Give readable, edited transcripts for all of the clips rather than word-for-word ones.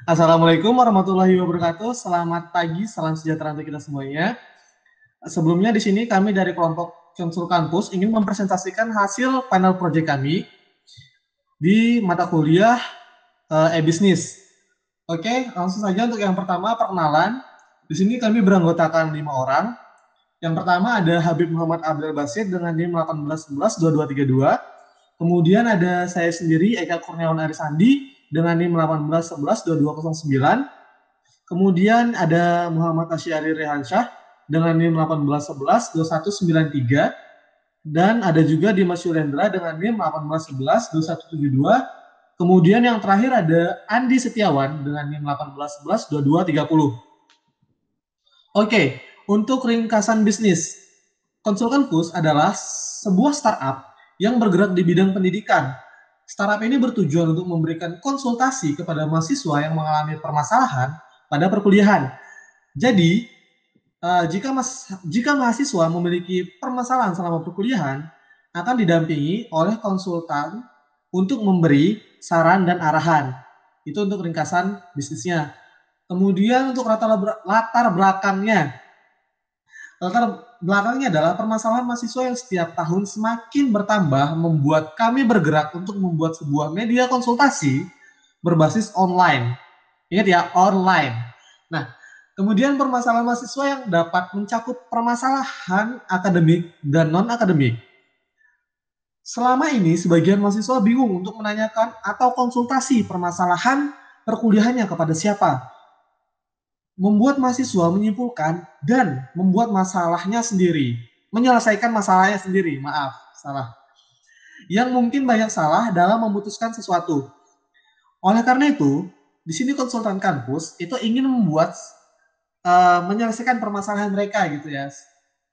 Assalamualaikum warahmatullahi wabarakatuh. Selamat pagi, salam sejahtera untuk kita semuanya. Sebelumnya di sini kami dari kelompok Konsul Kampus ingin mempresentasikan hasil panel proyek kami di mata kuliah e-bisnis. Oke, langsung saja untuk yang pertama perkenalan. Di sini kami beranggotakan 5 orang. Yang pertama ada Habib Muhammad Abdul Basir dengan NIM 18112232. Kemudian ada saya sendiri Eka Kurniawan Arisandi dengan NIM 18112209. Kemudian ada Muhammad Asyari Rehansyah dengan NIM 1811-2193. Dan ada juga Dimas Yulendra dengan NIM 1811-2172. Kemudian yang terakhir ada Andi Setiawan dengan NIM 1811-2230. Oke, untuk ringkasan bisnis. Konsultan Pus adalah sebuah startup yang bergerak di bidang pendidikan. Startup ini bertujuan untuk memberikan konsultasi kepada mahasiswa yang mengalami permasalahan pada perkuliahan. Jadi, jika mahasiswa memiliki permasalahan selama perkuliahan, akan didampingi oleh konsultan untuk memberi saran dan arahan. Itu untuk ringkasan bisnisnya. Kemudian untuk latar belakangnya. Latar belakangnya adalah permasalahan mahasiswa yang setiap tahun semakin bertambah membuat kami bergerak untuk membuat sebuah media konsultasi berbasis online. Ingat ya, online. Nah, kemudian permasalahan mahasiswa yang dapat mencakup permasalahan akademik dan non-akademik. Selama ini, sebagian mahasiswa bingung untuk menanyakan atau konsultasi permasalahan perkuliahannya kepada siapa. Membuat mahasiswa menyimpulkan dan membuat masalahnya sendiri. Menyelesaikan masalahnya sendiri, maaf, salah. Yang mungkin banyak salah dalam memutuskan sesuatu. Oleh karena itu, di sini konsultan kampus itu ingin membuat menyelesaikan permasalahan mereka gitu ya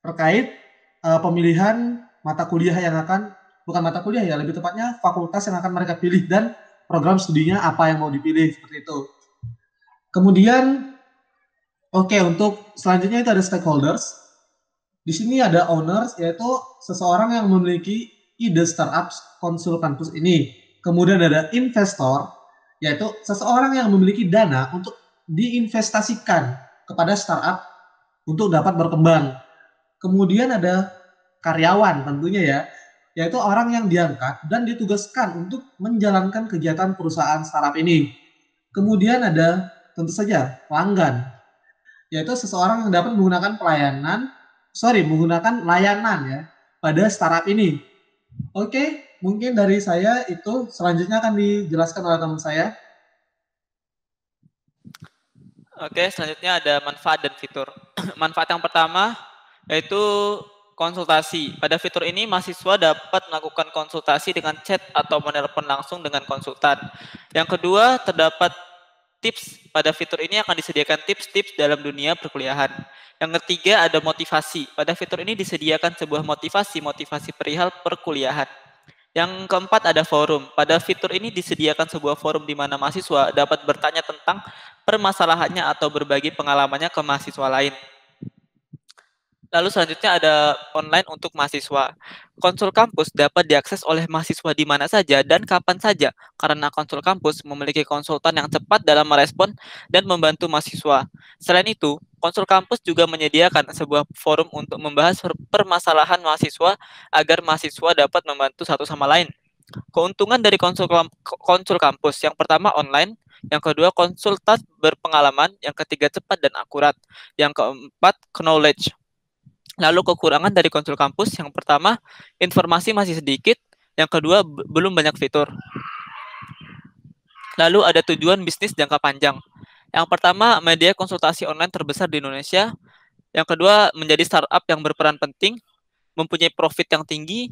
terkait pemilihan mata kuliah yang akan bukan mata kuliah ya lebih tepatnya fakultas yang akan mereka pilih dan program studinya apa yang mau dipilih seperti itu. Kemudian untuk selanjutnya itu ada stakeholders. Di sini ada owners yaitu seseorang yang memiliki ide startup konsul kampus ini. Kemudian ada investor yaitu seseorang yang memiliki dana untuk diinvestasikan kepada startup untuk dapat berkembang. Kemudian ada karyawan tentunya ya, yaitu orang yang diangkat dan ditugaskan untuk menjalankan kegiatan perusahaan startup ini. Kemudian ada tentu saja pelanggan, yaitu seseorang yang dapat menggunakan layanan ya pada startup ini. Oke, mungkin dari saya itu selanjutnya akan dijelaskan oleh teman saya. Oke, selanjutnya ada manfaat dan fitur. Manfaat yang pertama yaitu konsultasi. Pada fitur ini, mahasiswa dapat melakukan konsultasi dengan chat atau menelpon langsung dengan konsultan. Yang kedua, terdapat tips. Pada fitur ini akan disediakan tips-tips dalam dunia perkuliahan. Yang ketiga, ada motivasi. Pada fitur ini disediakan sebuah motivasi perihal perkuliahan. Yang keempat ada forum. Pada fitur ini disediakan sebuah forum di mana mahasiswa dapat bertanya tentang permasalahannya atau berbagi pengalamannya ke mahasiswa lain. Lalu selanjutnya ada online untuk mahasiswa. Konsul kampus dapat diakses oleh mahasiswa di mana saja dan kapan saja, karena konsul kampus memiliki konsultan yang cepat dalam merespon dan membantu mahasiswa. Selain itu, konsul kampus juga menyediakan sebuah forum untuk membahas permasalahan mahasiswa agar mahasiswa dapat membantu satu sama lain. Keuntungan dari konsul kampus, yang pertama online, yang kedua konsultan berpengalaman, yang ketiga cepat dan akurat, yang keempat knowledge. Lalu kekurangan dari konsul kampus, yang pertama informasi masih sedikit, yang kedua belum banyak fitur. Lalu ada tujuan bisnis jangka panjang. Yang pertama, media konsultasi online terbesar di Indonesia. Yang kedua, menjadi startup yang berperan penting, mempunyai profit yang tinggi.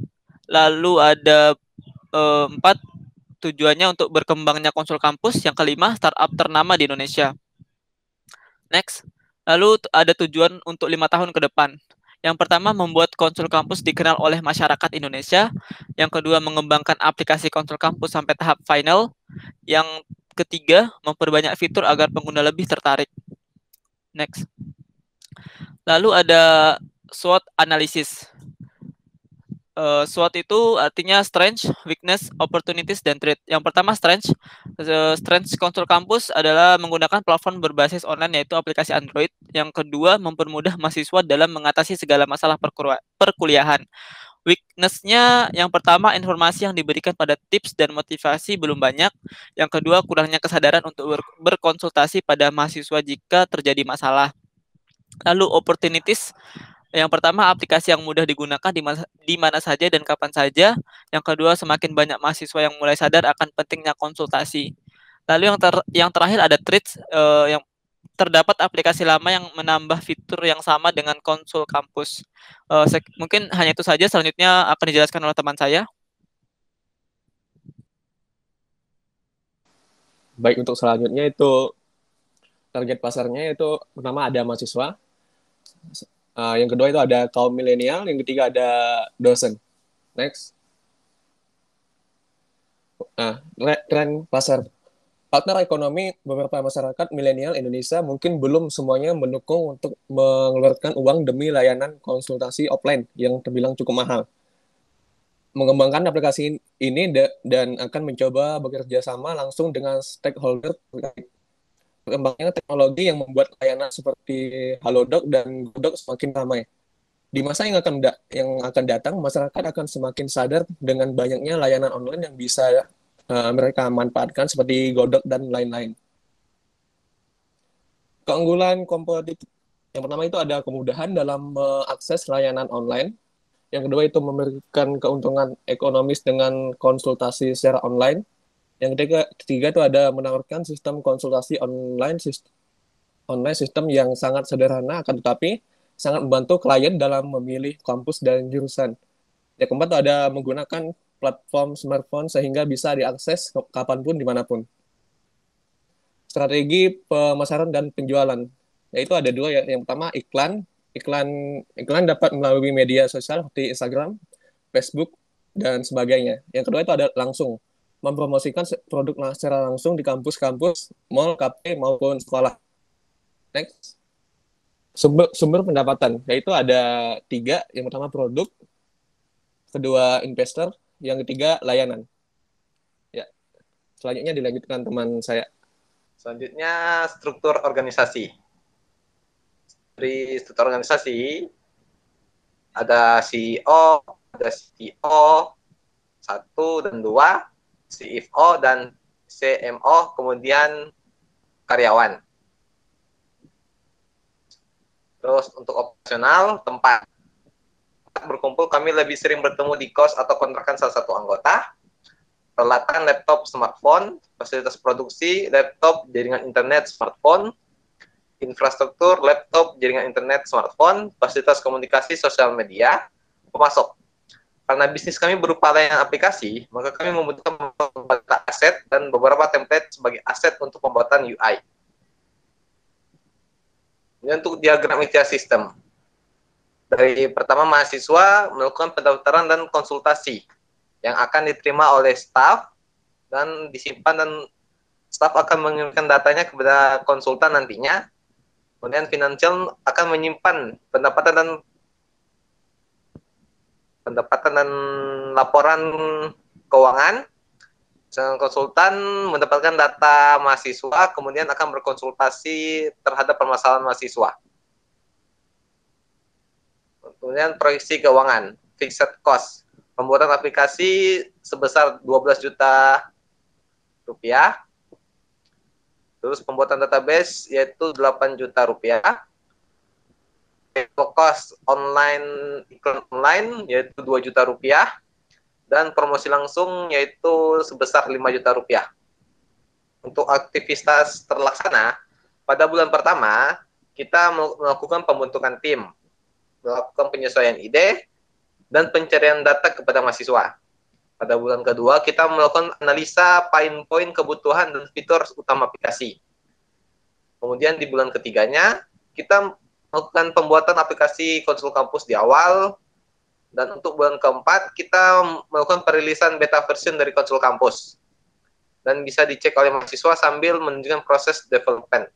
Lalu ada 4, tujuannya untuk berkembangnya konsul kampus. Yang kelima, startup ternama di Indonesia. Next. Lalu ada tujuan untuk 5 tahun ke depan. Yang pertama, membuat konsul kampus dikenal oleh masyarakat Indonesia. Yang kedua, mengembangkan aplikasi konsul kampus sampai tahap final. Yang ketiga, memperbanyak fitur agar pengguna lebih tertarik. Next. Lalu ada SWOT analisis. SWOT itu artinya strength, weakness, opportunities, dan threat. Yang pertama strength. Strength Konsul Kampus adalah menggunakan platform berbasis online yaitu aplikasi Android. Yang kedua, mempermudah mahasiswa dalam mengatasi segala masalah perkuliahan. Weakness-nya yang pertama, informasi yang diberikan pada tips dan motivasi belum banyak. Yang kedua, kurangnya kesadaran untuk berkonsultasi pada mahasiswa jika terjadi masalah. Lalu opportunities, yang pertama, aplikasi yang mudah digunakan di mana saja dan kapan saja. Yang kedua, semakin banyak mahasiswa yang mulai sadar akan pentingnya konsultasi. Lalu yang terakhir ada threats, yang terdapat aplikasi lama yang menambah fitur yang sama dengan konsul kampus. Mungkin hanya itu saja, selanjutnya akan dijelaskan oleh teman saya. Baik, untuk selanjutnya itu target pasarnya itu pertama ada mahasiswa, yang kedua itu ada kaum milenial, yang ketiga ada dosen. Next. Nah, tren pasar. Partner ekonomi beberapa masyarakat milenial Indonesia mungkin belum semuanya mendukung untuk mengeluarkan uang demi layanan konsultasi offline yang terbilang cukup mahal. Mengembangkan aplikasi ini dan akan mencoba bekerja sama langsung dengan stakeholder terkait. Berkembangnya teknologi yang membuat layanan seperti Halodoc dan Godot semakin ramai. Di masa yang akan datang, masyarakat akan semakin sadar dengan banyaknya layanan online yang bisa mereka manfaatkan seperti Godot dan lain-lain. Keunggulan kompetitif yang pertama itu ada kemudahan dalam mengakses layanan online. Yang kedua itu memberikan keuntungan ekonomis dengan konsultasi secara online. Yang ketiga itu ada menawarkan sistem konsultasi online sistem yang sangat sederhana akan tetapi sangat membantu klien dalam memilih kampus dan jurusan. Yang keempat itu ada menggunakan platform smartphone sehingga bisa diakses kapanpun dimanapun. Strategi pemasaran dan penjualan, yaitu ada dua ya. Yang pertama iklan dapat melalui media sosial seperti Instagram, Facebook, dan sebagainya. Yang kedua itu ada langsung, mempromosikan produk secara langsung di kampus-kampus, mall, kafe, maupun sekolah. Next. Sumber pendapatan, yaitu ada 3. Yang pertama produk, kedua investor, yang ketiga layanan. Ya, selanjutnya dilanjutkan teman saya. Selanjutnya struktur organisasi. Dari struktur organisasi ada CEO, ada CTO 1 dan 2, CFO dan CMO, kemudian karyawan. Terus untuk operasional, tempat berkumpul, kami lebih sering bertemu di kos atau kontrakan salah satu anggota. Peralatan laptop, smartphone, fasilitas produksi, laptop, jaringan internet, smartphone, infrastruktur, laptop, jaringan internet, smartphone, fasilitas komunikasi, sosial media, pemasok. Karena bisnis kami berupa layanan aplikasi, maka kami membutuhkan beberapa aset dan beberapa template sebagai aset untuk pembuatan UI. Ini untuk diagram ITIA sistem. Dari pertama mahasiswa melakukan pendaftaran dan konsultasi yang akan diterima oleh staf dan disimpan, dan staf akan mengirimkan datanya kepada konsultan nantinya. Kemudian finansial akan menyimpan pendapatan dan laporan keuangan. Konsultan mendapatkan data mahasiswa, kemudian akan berkonsultasi terhadap permasalahan mahasiswa. Kemudian proyeksi keuangan, fixed cost. Pembuatan aplikasi sebesar 12 juta rupiah. Terus pembuatan database yaitu 8 juta rupiah. Cost iklan online yaitu 2 juta rupiah. Dan promosi langsung yaitu sebesar 5 juta rupiah. Untuk aktivitas terlaksana, pada bulan pertama, kita melakukan pembentukan tim, melakukan penyesuaian ide, dan pencarian data kepada mahasiswa. Pada bulan kedua, kita melakukan analisa poin-poin kebutuhan dan fitur utama aplikasi. Kemudian di bulan ketiganya, kita melakukan pembuatan aplikasi Konsul Kampus di awal. Dan untuk bulan keempat, kita melakukan perilisan beta version dari Konsul Kampus. Dan bisa dicek oleh mahasiswa sambil menunjukkan proses development.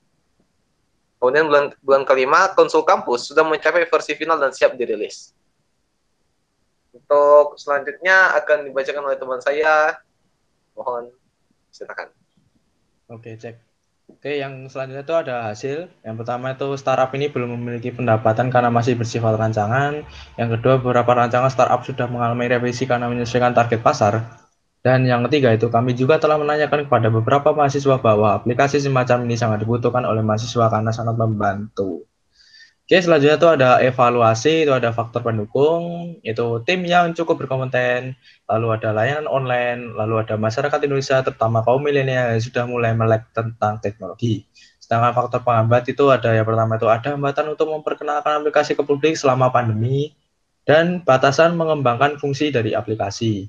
Kemudian bulan kelima, Konsul Kampus sudah mencapai versi final dan siap dirilis. Untuk selanjutnya akan dibacakan oleh teman saya. Mohon silakan. Oke, cek. Oke, yang selanjutnya itu ada hasil. Yang pertama itu startup ini belum memiliki pendapatan karena masih bersifat rancangan. Yang kedua, beberapa rancangan startup sudah mengalami revisi karena menyesuaikan target pasar. Dan yang ketiga itu kami juga telah menanyakan kepada beberapa mahasiswa bahwa aplikasi semacam ini sangat dibutuhkan oleh mahasiswa karena sangat membantu. Oke, selanjutnya itu ada evaluasi, itu ada faktor pendukung, itu tim yang cukup berkompeten, lalu ada layanan online, lalu ada masyarakat Indonesia, terutama kaum milenial yang sudah mulai melek tentang teknologi. Sedangkan faktor penghambat itu ada yang pertama itu ada hambatan untuk memperkenalkan aplikasi ke publik selama pandemi, dan batasan mengembangkan fungsi dari aplikasi.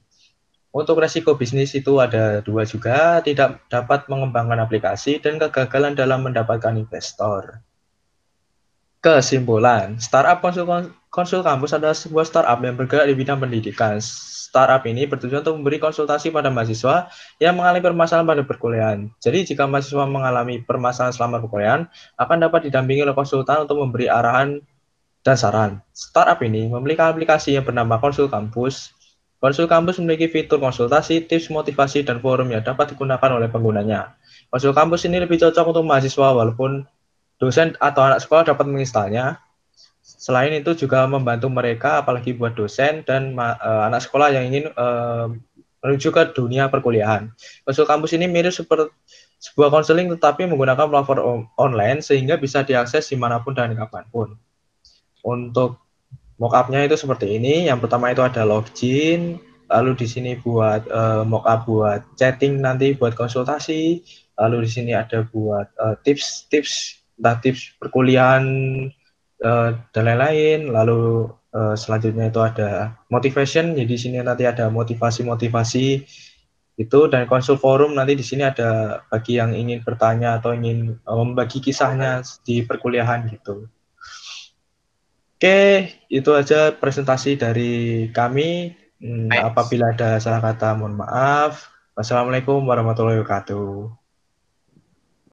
Untuk resiko bisnis itu ada dua juga, tidak dapat mengembangkan aplikasi dan kegagalan dalam mendapatkan investor. Kesimpulan, startup konsul kampus adalah sebuah startup yang bergerak di bidang pendidikan. Startup ini bertujuan untuk memberi konsultasi pada mahasiswa yang mengalami permasalahan pada perkuliahan. Jadi jika mahasiswa mengalami permasalahan selama perkuliahan, akan dapat didampingi oleh konsultan untuk memberi arahan dan saran. Startup ini memiliki aplikasi yang bernama Konsul Kampus. Konsul Kampus memiliki fitur konsultasi, tips, motivasi, dan forum yang dapat digunakan oleh penggunanya. Konsul Kampus ini lebih cocok untuk mahasiswa walaupun dosen atau anak sekolah dapat menginstalnya. Selain itu juga membantu mereka, apalagi buat dosen dan anak sekolah yang ingin menuju ke dunia perkuliahan. Konsul Kampus ini mirip seperti sebuah konseling tetapi menggunakan platform online sehingga bisa diakses dimanapun dan kapanpun. Untuk mockupnya itu seperti ini. Yang pertama itu ada login, lalu di sini buat mockup buat chatting nanti buat konsultasi, lalu di sini ada buat tips-tips entah tips perkuliahan dan lain-lain. Lalu selanjutnya itu ada motivation, jadi di sini nanti ada motivasi-motivasi itu, dan konsul forum nanti di sini ada bagi yang ingin bertanya atau ingin membagi kisahnya di perkuliahan gitu. Oke, itu aja presentasi dari kami. Apabila ada salah kata, mohon maaf. Wassalamualaikum warahmatullahi wabarakatuh.